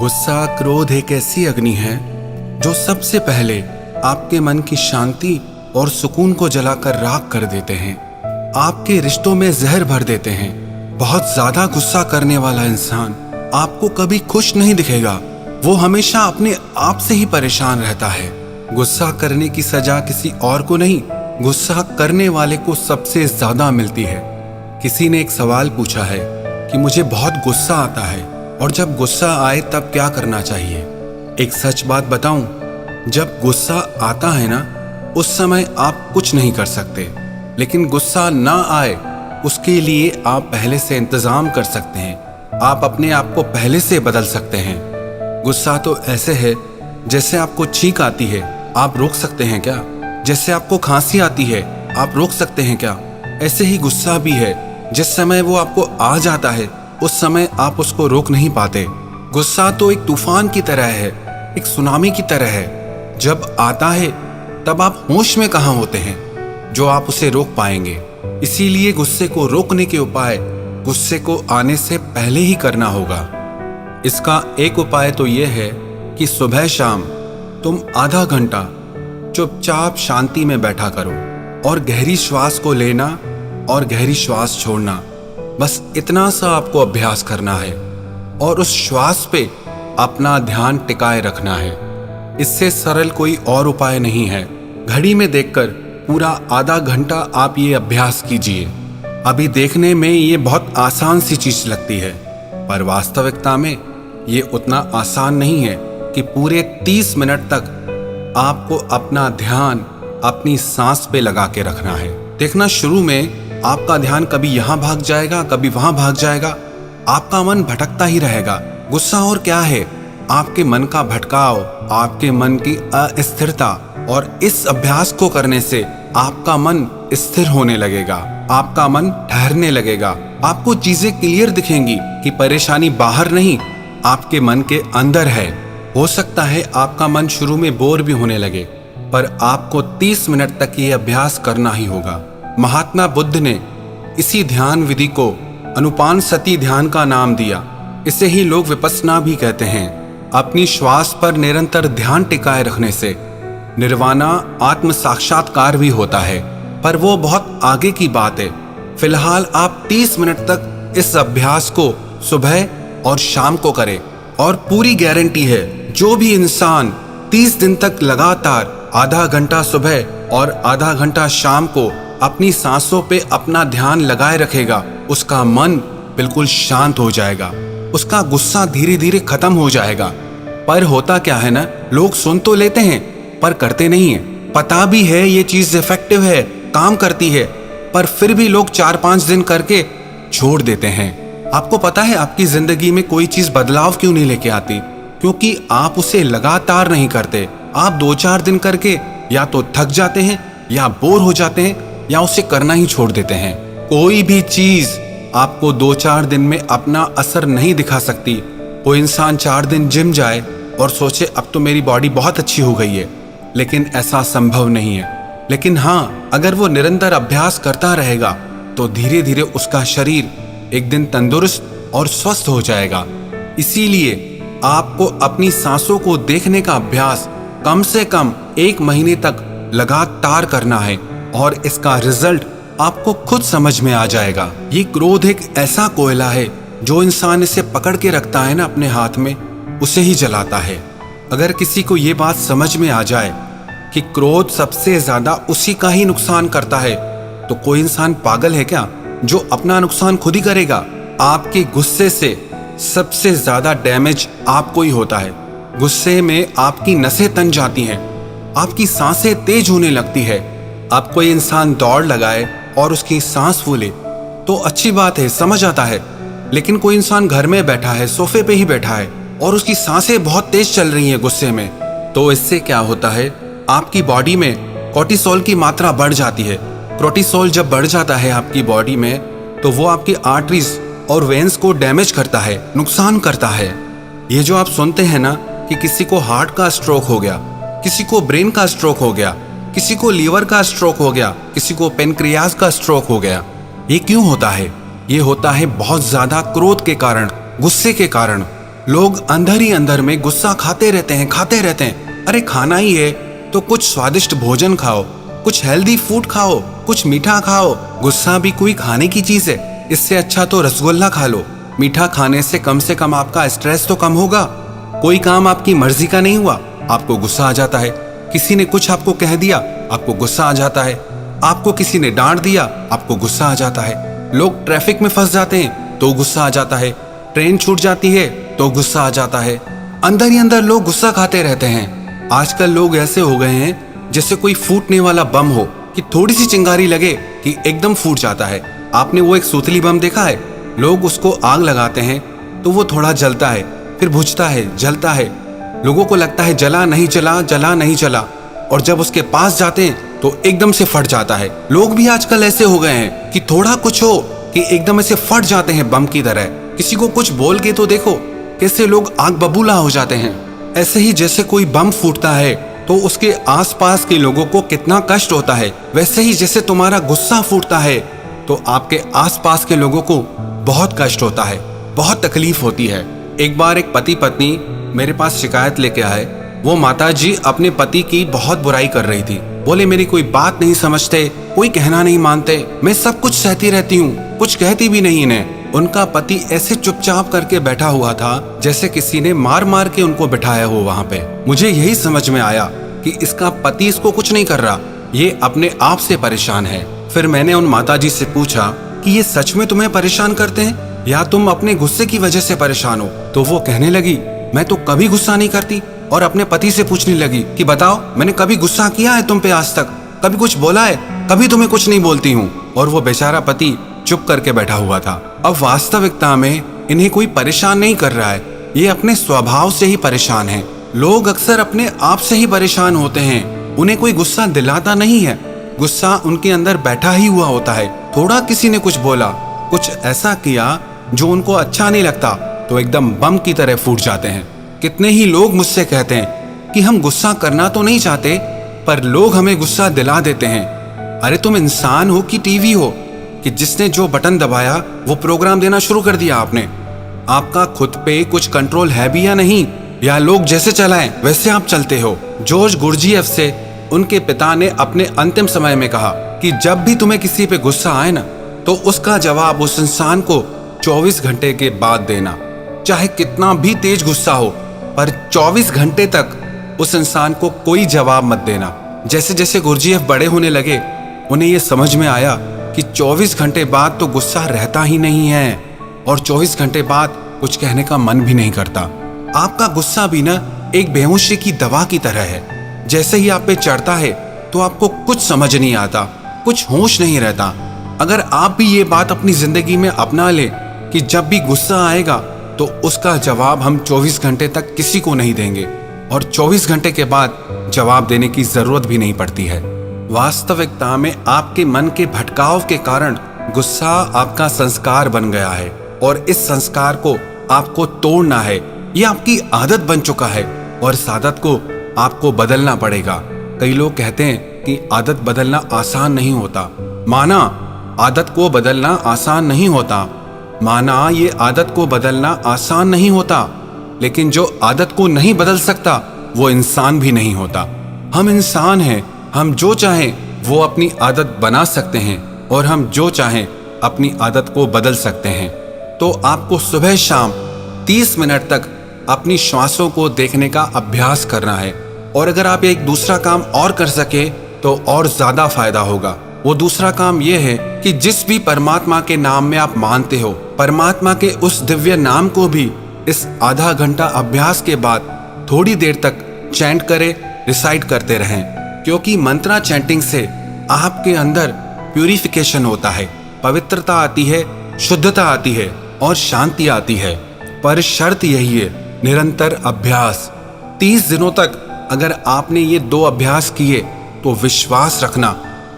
गुस्सा, क्रोध एक ऐसी अग्नि है जो सबसे पहले आपके मन की शांति और सुकून को जलाकर राख कर देते हैं, आपके रिश्तों में जहर भर देते हैं। बहुत ज्यादा गुस्सा करने वाला इंसान आपको कभी खुश नहीं दिखेगा, वो हमेशा अपने आप से ही परेशान रहता है। गुस्सा करने की सजा किसी और को नहीं, गुस्सा करने वाले को सबसे ज्यादा मिलती है। किसी ने एक सवाल पूछा है कि मुझे बहुत गुस्सा आता है और जब गुस्सा आए तब क्या करना चाहिए। एक सच बात बताऊं, जब गुस्सा आता है ना, उस समय आप कुछ नहीं कर सकते, लेकिन गुस्सा ना आए उसके लिए आप पहले से इंतजाम कर सकते हैं। आप अपने आप को पहले से बदल सकते हैं। गुस्सा तो ऐसे है जैसे आपको छींक आती है, आप रोक सकते हैं क्या? जैसे आपको खांसी आती है, आप रोक सकते हैं क्या? ऐसे ही गुस्सा भी है, जिस समय वो आपको आ जाता है उस समय आप उसको रोक नहीं पाते। गुस्सा तो एक तूफान की तरह है, एक सुनामी की तरह है। जब आता है तब आप होश में कहाँ होते हैं जो आप उसे रोक पाएंगे। इसीलिए गुस्से को रोकने के उपाय गुस्से को आने से पहले ही करना होगा। इसका एक उपाय तो यह है कि सुबह शाम तुम आधा घंटा चुपचाप शांति में बैठा करो और गहरी श्वास को लेना और गहरी श्वास छोड़ना, बस इतना सा आपको अभ्यास करना है और उस श्वास पे अपना ध्यान टिकाए रखना है। इससे सरल कोई और उपाय नहीं है। घड़ी में देखकर पूरा आधा घंटा आप ये अभ्यास कीजिए। अभी देखने में ये बहुत आसान सी चीज लगती है, पर वास्तविकता में ये उतना आसान नहीं है कि पूरे 30 मिनट तक आपको अपना ध्यान अपनी सांस पे लगा के रखना है। देखना, शुरू में आपका ध्यान कभी यहाँ भाग जाएगा, कभी वहां भाग जाएगा, आपका मन भटकता ही रहेगा। गुस्सा और क्या है, आपके मन का भटकाव, आपके मन की अस्थिरता, और इस अभ्यास को करने से आपका मन स्थिर होने लगेगा, आपका मन ठहरने लगेगा। आपको चीजें क्लियर दिखेंगी कि परेशानी बाहर नहीं, आपके मन के अंदर है। हो सकता है आपका मन शुरू में बोर भी होने लगे, पर आपको 30 मिनट तक ये अभ्यास करना ही होगा। महात्मा बुद्ध ने इसी ध्यान विधि को अनुपानसति ध्यान का नाम दिया। इसे ही लोग विपस्सना भी कहते हैं। अपनी श्वास पर निरंतर ध्यान टिकाए रखने से निर्वाणा, आत्म साक्षात्कार भी होता है, पर वो बहुत आगे की बात है। फिलहाल आप 30 मिनट तक इस अभ्यास को सुबह और शाम को करें और पूरी गारंटी है, जो भी इंसान 30 दिन तक लगातार आधा घंटा सुबह और आधा घंटा शाम को अपनी सांसों पे अपना ध्यान लगाए रखेगा, उसका मन बिल्कुल शांत हो जाएगा, उसका गुस्सा धीरे धीरे खत्म हो जाएगा। पर होता क्या है ना, लोग सुन तो लेते हैं पर करते नहीं है। पता भी है ये चीज इफेक्टिव है, काम करती है, पर फिर भी लोग 4-5 दिन करके छोड़ देते हैं। आपको पता है आपकी जिंदगी में कोई चीज बदलाव क्यों नहीं लेके आती? क्योंकि आप उसे लगातार नहीं करते। आप 2-4 दिन करके या तो थक जाते हैं, या बोर हो जाते हैं, या उसे करना ही छोड़ देते हैं। कोई भी चीज आपको 2-4 दिन में अपना असर नहीं दिखा सकती। कोई इंसान 4 दिन जिम जाए और सोचे अब तो मेरी बॉडी बहुत अच्छी हो गई है, लेकिन ऐसा संभव नहीं है। लेकिन हाँ, अगर वो निरंतर अभ्यास करता रहेगा तो धीरे धीरे उसका शरीर एक दिन तंदुरुस्त और स्वस्थ हो जाएगा। इसीलिए आपको अपनी सांसों को देखने का अभ्यास कम से कम 1 महीने तक लगातार करना है और इसका रिजल्ट आपको खुद समझ में आ जाएगा। ये क्रोध एक ऐसा कोयला है, जो इंसान इसे पकड़ के रखता है ना अपने हाथ में, उसे ही जलाता है। अगर किसी को ये बात समझ में आ जाए कि क्रोध सबसे ज्यादा उसी का ही नुकसान करता है, तो कोई इंसान पागल है क्या जो अपना नुकसान खुद ही करेगा? आपके गुस्से से सबसे ज्यादा डैमेज आपको ही होता है। गुस्से में आपकी नसें तन जाती हैं, आपकी सांसें तेज होने लगती है। अब कोई इंसान दौड़ लगाए और उसकी सांस फूले तो अच्छी बात है, समझ आता है, लेकिन कोई इंसान घर में बैठा है, सोफे पे ही बैठा है और उसकी सांसें बहुत तेज चल रही हैं गुस्से में, तो इससे क्या होता है, आपकी बॉडी में कोर्टिसोल की मात्रा बढ़ जाती है। कोर्टिसोल जब बढ़ जाता है आपकी बॉडी में, तो वो आपकी आर्टरीज और वेन्स को डैमेज करता है, नुकसान करता है। ये जो आप सुनते हैं ना कि किसी को हार्ट का स्ट्रोक हो गया, किसी को ब्रेन का स्ट्रोक हो गया, किसी को लीवर का स्ट्रोक हो गया, किसी को पेनक्रियाज का स्ट्रोक हो गया, ये क्यों होता है? ये होता है बहुत ज्यादा क्रोध के कारण, गुस्से के कारण। लोग अंदर ही अंदर में गुस्सा खाते रहते हैं। अरे खाना ही है तो कुछ स्वादिष्ट भोजन खाओ, कुछ हेल्दी फूड खाओ, कुछ मीठा खाओ। गुस्सा भी कोई खाने की चीज है? इससे अच्छा तो रसगुल्ला खा लो। मीठा खाने से कम आपका स्ट्रेस तो कम होगा। कोई काम आपकी मर्जी का नहीं हुआ, आपको गुस्सा आ जाता है। किसी ने कुछ आपको कह दिया, आपको गुस्सा आ जाता है। आपको किसी ने डांट दिया, आपको गुस्सा आ जाता है। लोग ट्रैफिक में फंस जाते हैं तो गुस्सा आ जाता है। ट्रेन छूट जाती है तो गुस्सा आ जाता है। अंदर ही अंदर लोग गुस्सा खाते रहते हैं। आजकल लोग ऐसे हो गए हैं जैसे कोई फूटने वाला बम हो, कि थोड़ी सी चिंगारी लगे कि एकदम फूट जाता है। आपने वो एक सूतली बम देखा है? लोग उसको आग लगाते हैं तो वो थोड़ा जलता है, फिर बुझता है, जलता है। लोगों को लगता है जला नहीं चला, और जब उसके पास जाते हैं तो एकदम से फट जाता है। लोग भी आजकल ऐसे हो गए हैं कि थोड़ा कुछ हो कि एकदम ऐसे फट जाते हैं बम की तरह। किसी को कुछ बोल के तो देखो कैसे लोग आग बबूला हो जाते हैं। ऐसे ही जैसे कोई बम फूटता है तो उसके आसपास के लोगों को कितना कष्ट होता है, वैसे ही जैसे तुम्हारा गुस्सा फूटता है तो आपके आसपास के लोगों को बहुत कष्ट होता है, बहुत तकलीफ होती है। एक बार एक पति पत्नी मेरे पास शिकायत लेके आए। वो माताजी अपने पति की बहुत बुराई कर रही थी। बोले मेरी कोई बात नहीं समझते, कोई कहना नहीं मानते, मैं सब कुछ सहती रहती हूँ, कुछ कहती भी नहीं इन्हें। उनका पति ऐसे चुपचाप करके बैठा हुआ था जैसे किसी ने मार मार के उनको बिठाया हो वहां पे। मुझे यही समझ में आया कि इसका पति इसको कुछ नहीं कर रहा, ये अपने आप से परेशान है। फिर मैंने उन माताजी से पूछा कि ये सच में तुम्हें परेशान करते हैं या तुम अपने गुस्से की वजह से परेशान हो? तो वो कहने लगी मैं तो कभी गुस्सा नहीं करती, और अपने पति से पूछने लगी कि बताओ मैंने कभी गुस्सा किया है तुम पे आज तक? कभी कुछ बोला है? कभी तुम्हें कुछ नहीं बोलती हूँ। और वो बेचारा पति चुप करके बैठा हुआ था। अब वास्तविकता में इन्हें कोई परेशान नहीं कर रहा है, ये अपने स्वभाव से ही परेशान है। लोग अक्सर अपने आप से ही परेशान होते हैं, उन्हें कोई गुस्सा दिलाता नहीं है। गुस्सा उनके अंदर बैठा ही हुआ होता है। थोड़ा किसी ने कुछ बोला, कुछ ऐसा किया जो उनको अच्छा नहीं लगता तो एकदम बम की तरह फूट जाते हैं। कितने ही लोग मुझसे कहते हैं कि हम गुस्सा करना तो नहीं चाहते पर लोग हमें गुस्सा दिला देते हैं। अरे तुम इंसान हो कि टीवी हो कि जिसने जो बटन दबाया वो प्रोग्राम देना शुरू कर दिया आपने? आपका खुद पे कुछ कंट्रोल है भी या नहीं, या लोग जैसे चलाएं वैसे आप चलते हो? जॉर्ज गुरजीएफ से उनके पिता ने अपने अंतिम समय में कहा कि जब भी तुम्हें किसी पे गुस्सा आए ना तो उसका जवाब उस इंसान को 24 घंटे के बाद देना। चाहे कितना भी तेज गुस्सा हो पर 24 घंटे तक उस इंसान को कोई जवाब मत देना। जैसे जैसे गुरजीएफ बड़े होने लगे उन्हें यह समझ में आया कि 24 घंटे बाद तो गुस्सा रहता ही नहीं है, और 24 घंटे बाद कुछ कहने का मन भी नहीं करता। आपका गुस्सा भी ना एक बेहोशी की दवा की तरह है। जैसे ही आप पे चढ़ता है तो आपको कुछ समझ नहीं आता, कुछ होश नहीं रहता। अगर आप भी ये बात अपनी जिंदगी में अपना ले कि जब भी गुस्सा आएगा तो उसका जवाब हम 24 घंटे तक किसी को नहीं देंगे, और 24 घंटे के बाद जवाब देने की जरूरत भी नहीं पड़ती है। वास्तविकता में आपके मन के भटकाव के कारण गुस्सा आपका संस्कार बन गया है, और इस संस्कार को आपको तोड़ना है। ये आपकी आदत बन चुका है और इस आदत को आपको बदलना पड़ेगा। कई लोग कहते हैं कि आदत बदलना आसान नहीं होता। माना आदत को बदलना आसान नहीं होता, माना ये आदत को बदलना आसान नहीं होता, लेकिन जो आदत को नहीं बदल सकता वो इंसान भी नहीं होता। हम इंसान हैं, हम जो चाहें वो अपनी आदत बना सकते हैं, और हम जो चाहें अपनी आदत को बदल सकते हैं। तो आपको सुबह शाम 30 मिनट तक अपनी श्वासों को देखने का अभ्यास करना है, और अगर आप एक दूसरा काम और कर सके तो और ज्यादा फायदा होगा। वो दूसरा काम ये है कि जिस भी परमात्मा के नाम में आप मानते हो, परमात्मा के उस दिव्य नाम को भी इस आधा घंटा अभ्यास के बाद थोड़ी देर तक चैंट करें, रिसाइट करते रहें, क्योंकि मंत्रा चैंटिंग से आपके अंदर प्यूरिफिकेशन होता है, पवित्रता आती है, शुद्धता आती है और शांति आती है। पर शर्त यही है, निरंतर अभ्यास। 30 दिनों तक अगर आपने ये 2 अभ्यास किए तो विश्वास रखना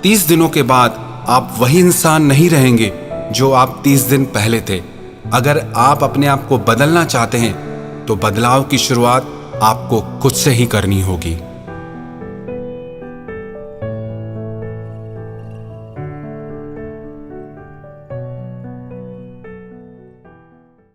30 दिनों के बाद आप वही इंसान नहीं रहेंगे जो आप 30 दिन पहले थे। अगर आप अपने आप को बदलना चाहते हैं तो बदलाव की शुरुआत आपको खुद से ही करनी होगी।